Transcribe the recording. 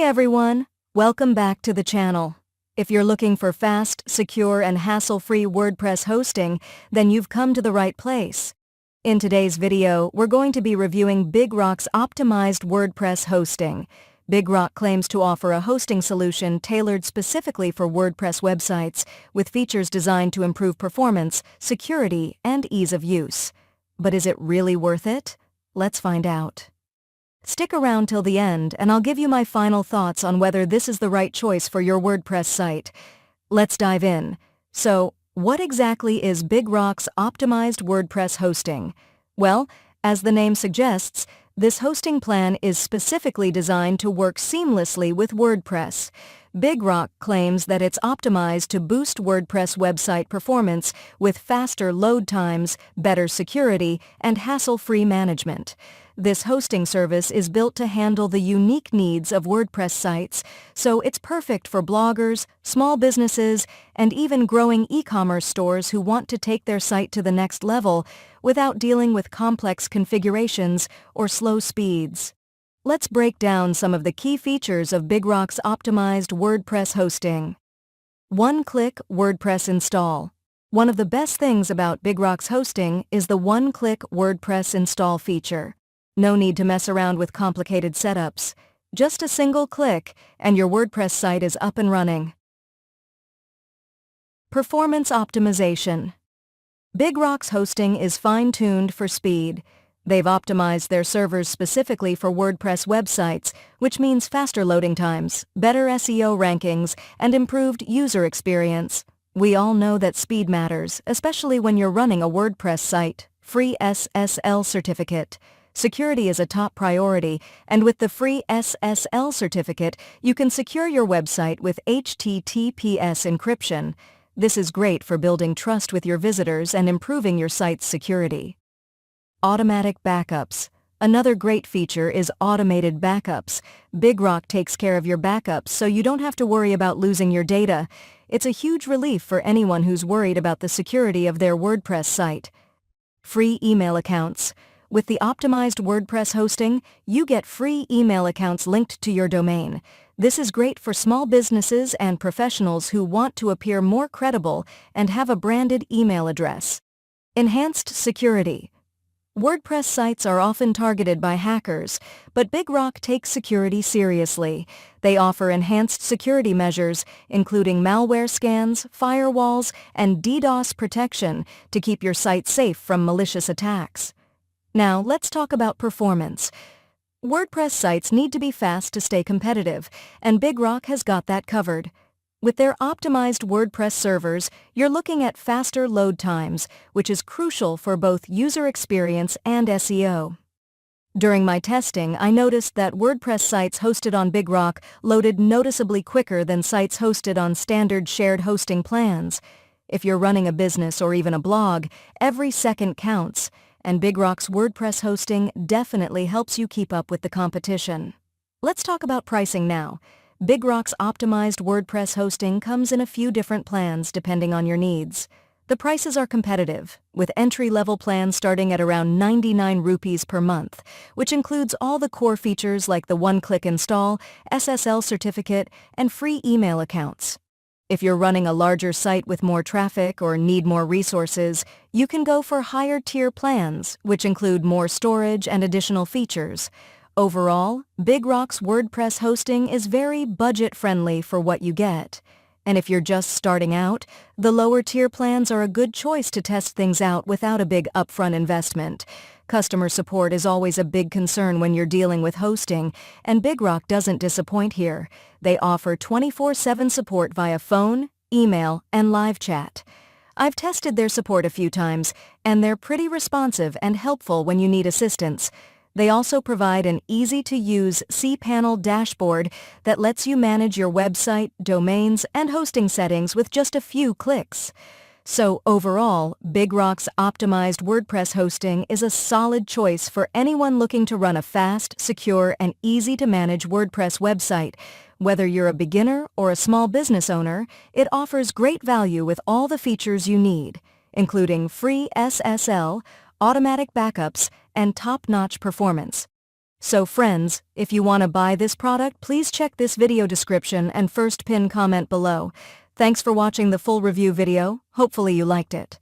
everyone! Welcome back to the channel. If you're looking for fast, secure, and hassle-free WordPress hosting, then you've come to the right place. In today's video, we're going to be reviewing BigRock's optimized WordPress hosting. BigRock claims to offer a hosting solution tailored specifically for WordPress websites, with features designed to improve performance, security, and ease of use. But is it really worth it? Let's find out. Stick around till the end and I'll give you my final thoughts on whether this is the right choice for your WordPress site. Let's dive in. So, what exactly is BigRock's optimized WordPress hosting? Well, as the name suggests, this hosting plan is specifically designed to work seamlessly with WordPress. BigRock claims that it's optimized to boost WordPress website performance with faster load times, better security, and hassle-free management. This hosting service is built to handle the unique needs of WordPress sites, so it's perfect for bloggers, small businesses, and even growing e-commerce stores who want to take their site to the next level without dealing with complex configurations or slow speeds. Let's break down some of the key features of BigRock's optimized WordPress hosting. One-click WordPress install. One of the best things about BigRock's hosting is the one-click WordPress install feature. No need to mess around with complicated setups. Just a single click, and your WordPress site is up and running. Performance optimization. BigRock's hosting is fine-tuned for speed. They've optimized their servers specifically for WordPress websites, which means faster loading times, better SEO rankings, and improved user experience. We all know that speed matters, especially when you're running a WordPress site. Free SSL certificate. Security is a top priority, and with the free SSL certificate, you can secure your website with HTTPS encryption. This is great for building trust with your visitors and improving your site's security. Automatic backups. Another great feature is automated backups. BigRock takes care of your backups so you don't have to worry about losing your data. It's a huge relief for anyone who's worried about the security of their WordPress site. Free email accounts. With the optimized WordPress hosting, you get free email accounts linked to your domain. This is great for small businesses and professionals who want to appear more credible and have a branded email address. Enhanced security. WordPress sites are often targeted by hackers, but BigRock takes security seriously. They offer enhanced security measures, including malware scans, firewalls, and DDoS protection to keep your site safe from malicious attacks. Now, let's talk about performance. WordPress sites need to be fast to stay competitive, and BigRock has got that covered. With their optimized WordPress servers, you're looking at faster load times, which is crucial for both user experience and SEO. During my testing, I noticed that WordPress sites hosted on BigRock loaded noticeably quicker than sites hosted on standard shared hosting plans. If you're running a business or even a blog, every second counts, and BigRock's WordPress hosting definitely helps you keep up with the competition. Let's talk about pricing now. BigRock's optimized WordPress hosting comes in a few different plans depending on your needs. The prices are competitive, with entry-level plans starting at around 99 rupees per month, which includes all the core features like the one-click install, SSL certificate, and free email accounts. If you're running a larger site with more traffic or need more resources, you can go for higher-tier plans, which include more storage and additional features. Overall, BigRock's WordPress hosting is very budget-friendly for what you get. And if you're just starting out, the lower-tier plans are a good choice to test things out without a big upfront investment. Customer support is always a big concern when you're dealing with hosting, and BigRock doesn't disappoint here. They offer 24/7 support via phone, email, and live chat. I've tested their support a few times, and they're pretty responsive and helpful when you need assistance. They also provide an easy-to-use cPanel dashboard that lets you manage your website, domains, and hosting settings with just a few clicks. So overall, BigRock's optimized WordPress hosting is a solid choice for anyone looking to run a fast, secure, and easy-to-manage WordPress website. Whether you're a beginner or a small business owner, it offers great value with all the features you need, including free SSL, automatic backups, and top-notch performance. So friends, if you want to buy this product, please check this video description and first pin comment below. Thanks for watching the full review video. Hopefully you liked it.